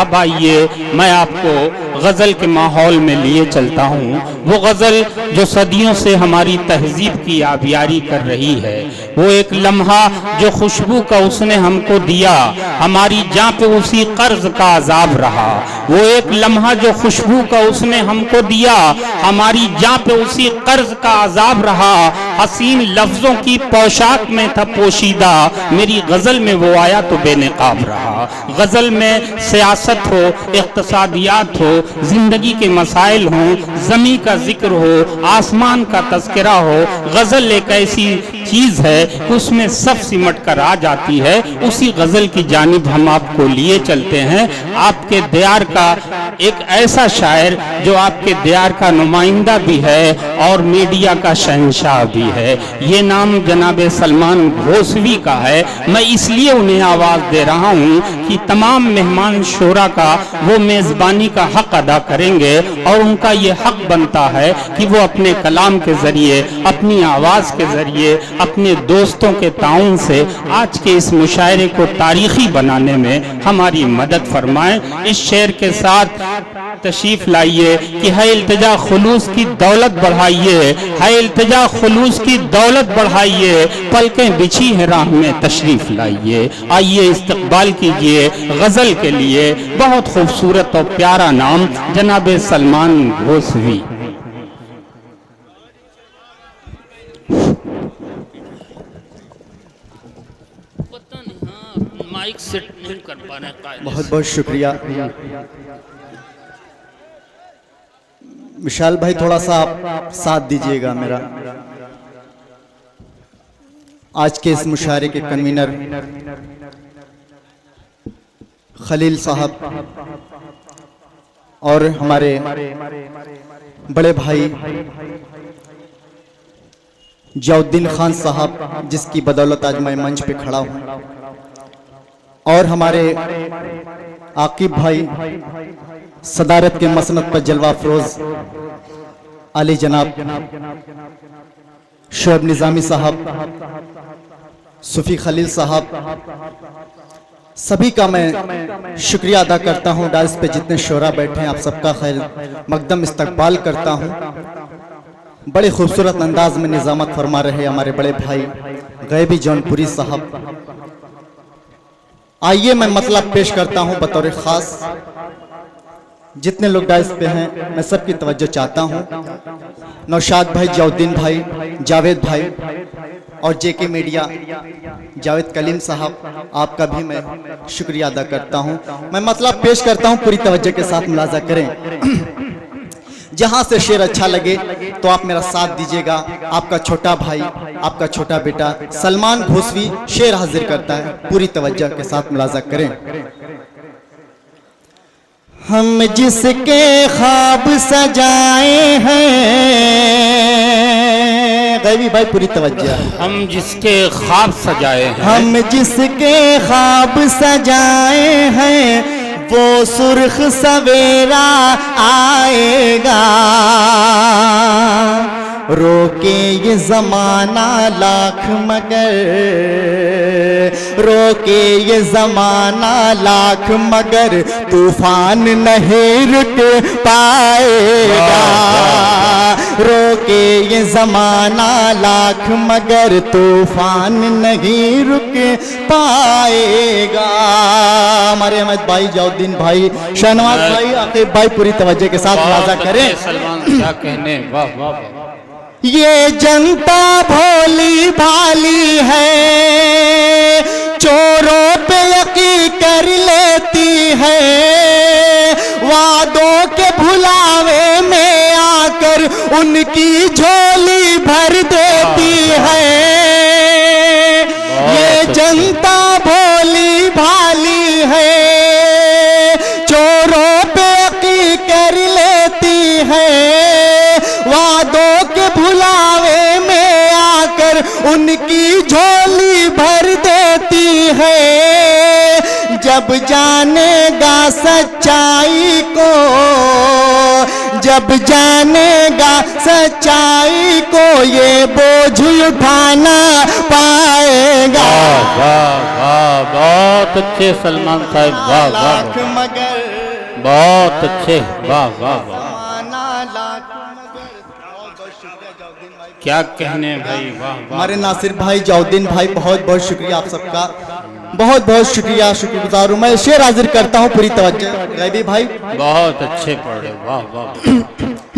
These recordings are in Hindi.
अब आइए मैं आपको गज़ल के माहौल में लिए चलता हूँ। वो गज़ल जो सदियों से हमारी तहजीब की आबियारी कर रही है, वो एक लम्हा जो खुशबू का उसने हमको दिया, हमारी जान पे उसी कर्ज का अजाब रहा। वो एक लम्हा जो खुशबू का उसने हमको दिया, हमारी जान पे उसी कर्ज का अजाब रहा। हसीन लफ्जों की पोशाक में था पोशीदा, मेरी गज़ल में वो आया तो बेनकाब रहा। गज़ल में सियासत हो, इक़्तिसादियात हो, जिंदगी के मसाइल हों, ज़मीं का जिक्र हो, आसमान का तज़किरा हो। गज़ल एक ऐसी चीज़ है कि उसमें सब सिमट कर आ जाती है। उसी गज़ल की जानिब हम आपको लिए चलते हैं। आपके दियार का एक ऐसा शायर जो आपके दियार का नुमाइंदा भी है और मीडिया का शहंशाह भी है। ये नाम जनाब सलमान घोसवी का है। मैं इसलिए उन्हें आवाज़ दे रहा हूँ कि तमाम मेहमान शोरा का वो मेज़बानी का हक अदा करेंगे और उनका ये हक बनता है कि वो अपने कलाम के ज़रिए, अपनी आवाज़ के ज़रिए, अपने दोस्तों के ताउन से आज के इस मुशायरे को तारीखी बनाने में हमारी मदद फरमाएं। इस शेर के साथ तशरीफ लाइए कि है इल्तिजा खुलूस की दौलत बढ़ाइए, है इल्तिजा खुलूस की दौलत बढ़ाइए, पलकें बिछी है राह में तशरीफ लाइए। आइए इस्तकबाल कीजिए गज़ल के लिए बहुत खूबसूरत और प्यारा नाम जनाब सलमान घोसवी। माइक सेट नहीं कर पा रहे। बहुत बहुत शुक्रिया विशाल भाई, थोड़ा सा आप साथ दीजिएगा मेरा। आज के इस मुशायरे के कन्वीनर खलील साहब और हमारे बड़े भाई जियाउद्दीन खान साहब, जिसकी बदौलत आज मैं मंच पे खड़ा हूँ, और हमारे आकिब भाई, सदारत के मसनद पर जलवा फरोज अली जनाब, शोएब निज़ामी साहब, सूफी खलील साहब, सभी का मैं शुक्रिया अदा करता हूँ। डाइस पे जितने शोरा बैठे हैं, आप सबका खैर मकदम इस्तकबाल करता हूँ। बड़े खूबसूरत अंदाज में निज़ामत फरमा रहे हमारे बड़े भाई गैबी जौनपुरी साहब। आइए मैं मतलब पेश करता हूं बतौर खास। जितने लोग डाइस पे हैं मैं सबकी तवज्जो चाहता हूं। नौशाद भाई, जियाउद्दीन भाई, जावेद भाई और जेके मीडिया जावेद कलीम साहब, आपका भी मैं शुक्रिया अदा करता हूं। मैं मतलब पेश करता हूं, पूरी तवज्जो के साथ मुलाजा करें। जहां से शेर अच्छा लगे तो आप मेरा साथ दीजिएगा। आपका छोटा भाई, आपका छोटा बेटा सलमान घोसवी शेर हाजिर करता है, पूरी तवज्जो के साथ मुलाजा करें। हम जिसके ख्वाब सजाए हैं, गैबी भाई पूरी तवज्जो। हम जिसके ख्वाब सजाए हैं, हम जिसके ख्वाब सजाए हैं, वो सुर्ख सवेरा आएगा। रोके ये जमाना लाख मगर, रोके ये जमाना लाख मगर, तूफान नहीं रुक पाएगा। रोके ये जमाना लाख मगर, तूफान नहीं रुक पाएगा। हमारे अहमद भाई, जियाउद्दीन भाई, शहनवाज भाई, आकिब भाई पूरी तवज्जो के साथ मुलाजा करें। सलमान क्या कहने, वाह वाह वाह। ये जनता भोली भाली है, चोरों पे यकीन कर लेती है, वादों के भुलावे में आकर उनकी झोली भर देती है। ये जनता भोली भाली है, चोरों पे यकीन कर लेती है, वादों के भुलावे में आकर उनकी झोली भर देती है। जब जानेगा सच्चाई को, जब जानेगा सच्चाई को ये बोझ उठाना पाएगा। वाह वाह वाह, बहुत अच्छे सलमान साहब, वाह वाह लाख मगर बहुत अच्छे, वाह वाह वाह, क्या कहने भाई, वाह वाह। हमारे नासिर भाई, जाउद्दीन भाई, बहुत बहुत शुक्रिया आप सबका, बहुत बहुत शुक्रिया, शुक्रगुजार हूँ। मैं शेर हाजिर करता हूँ, पूरी तवज्जो गैबी भाई। बहुत अच्छे पढ़े, वाह वाह।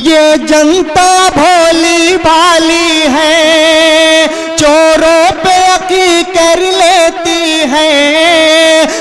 ये जनता भोली भाली है, चोरों पे यकीन कर लेती है,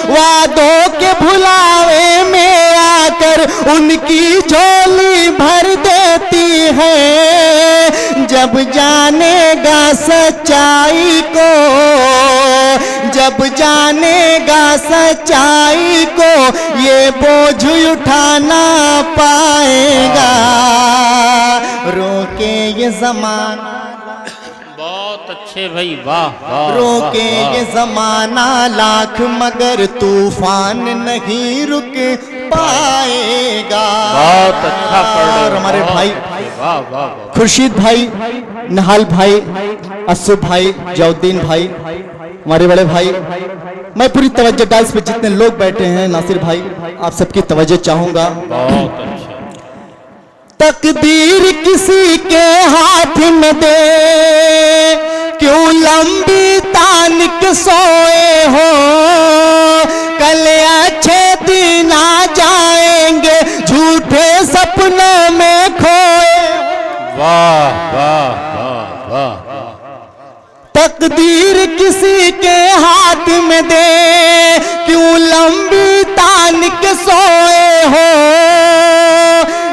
वादों के भुलावे में आकर उनकी झोली भर देती है। जब जानेगा सच्चाई को, जब जानेगा सच्चाई को ये बोझ उठाना पाएगा। रोके ये जमाना, बहुत अच्छे भाई, वाह वाह। रोके वाह, ये जमाना लाख मगर तूफान नहीं रुक पाएगा। बहुत अच्छा पढ़ रहे और हो, हमारे बहुत भाई अच्छे, वाह वाह वाह। खुर्शीद भाई, नहाल भाई, अस्सु भाई, जाउद्दीन भाई, हमारे बड़े भाई, मैं पूरी तवज्जो डाइस पे जितने लोग बैठे हैं, नासिर भाई आप सबकी तवज्जो चाहूंगा। बहुत अच्छा। तकदीर किसी के हाथ में दे, क्यों लंबी तान के सोए हो, कल अच्छे दिन आ जाएंगे झूठे सपनों में खोए। वाह वाह वाह वाह। तकदीर किसी के हाथ में दे, क्यों लंबी तान के सोए हो,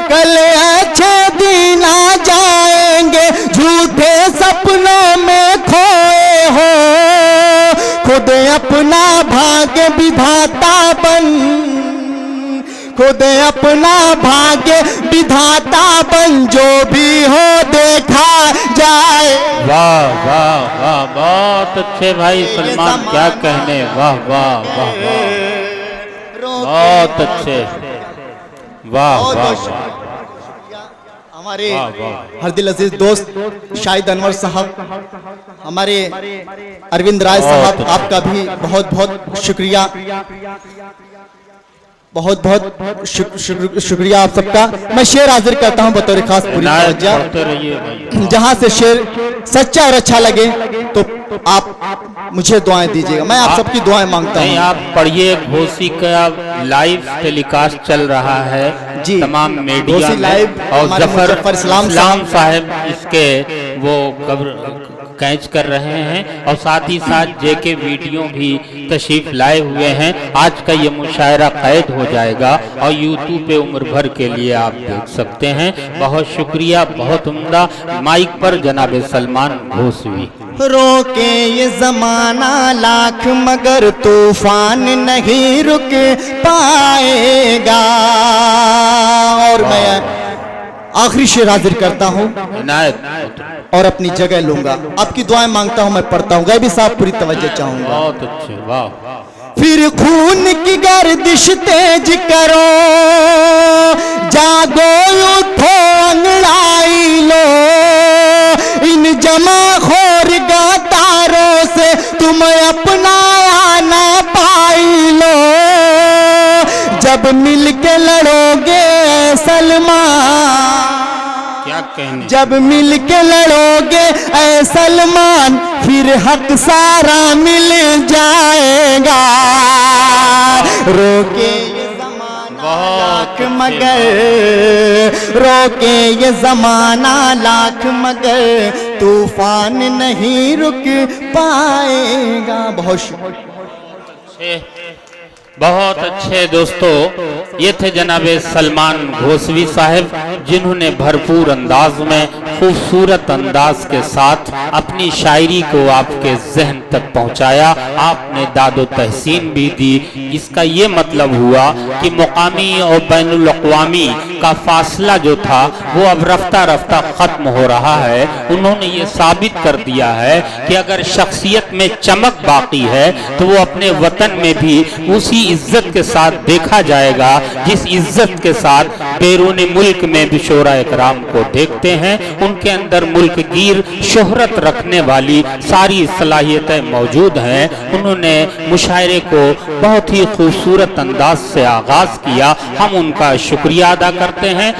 कल अच्छे दिन आ जाएंगे झूठे सपनों में खोए हो। खुद अपना भाग्य विधाता बन, खुद अपना भाग्य विधाता बन, जो भी हो देखा जाए। वाह वाह वाह, बहुत अच्छे भाई सलमान, क्या कहने, वाह वाह वाह वाह, बहुत अच्छे, वाह वाह वाह। हमारे वाह, वाह। हरदिल अजीज दोस्त शाहिद अनवर साहब, हमारे अरविंद राय साहब, आपका भी बहुत बहुत शुक्रिया, बहुत बहुत शुक्रिया आप सबका। मैं शेर हाजिर करता हूं बतौर खास, पूरी तवज्जो। जहां से शेर सच्चा और अच्छा लगे तो आप मुझे दुआएं दीजिएगा, मैं आप सबकी दुआएं मांगता हूं। आप पढ़िए, घोसी का लाइव टेलीकास्ट चल रहा है जी, तमाम मीडिया लाइव, और जफर इस्लाम साहब इसके वो कैच कर रहे हैं, और साथ ही साथ जेके वीडियो भी तशरीफ लाए हुए हैं। आज का ये मुशायरा कैद हो जाएगा और यूट्यूब पे उम्र भर के लिए आप देख सकते हैं। बहुत शुक्रिया, बहुत उम्दा। माइक पर जनाब सलमान घोसवी। रोके ये जमाना लाख मगर तूफान नहीं रुक पाएगा। और मैं आखिरी शेर हाजिर करता हूँ और अपनी जगह लूंगा, आपकी दुआएं मांगता हूँ, मैं पढ़ता हूँ। गैबी साहब पूरी तवज्जो चाहूंगा। बहुत अच्छे, वाह। फिर खून की गर्दिश तेज करो, जागो उठो अंगड़ाई लो, इन जमाखोर गद्दारों से तुम अपना आना पाई लो। जब मिल के लड़ोगे सलमान, क्या कहने, जब मिल के लड़ोगे ऐ सलमान, फिर हक सारा मिल जाएगा। रोके ये जमाना लाख मगर, रोके ये जमाना लाख मगर तूफान नहीं रुक पाएगा। बहुत अच्छे दोस्तों, ये थे जनाब सलमान घोसवी साहब, जिन्होंने भरपूर अंदाज में खूबसूरत अंदाज के साथ अपनी शायरी को आपके जहन तक पहुंचाया। आपने दादो तहसीन भी दी। इसका ये मतलब हुआ कि मुकामी और बैनुल अक़वामी का फासला जो था वो अब रफ्ता रफ्ता खत्म हो रहा है। उन्होंने ये साबित कर दिया है कि अगर शख्सियत में चमक बाकी है तो वो अपने वतन में भी उसी इज्जत के साथ देखा जाएगा जिस इज्जत के साथ बैरून मुल्क में भी शोरा इकराम को देखते हैं। उनके अंदर मुल्क गिर शोहरत रखने वाली सारी सलाहियतें मौजूद हैं। उन्होंने मुशायरे को बहुत ही खूबसूरत अंदाज से आगाज किया। हम उनका शुक्रिया अदा करते हैं।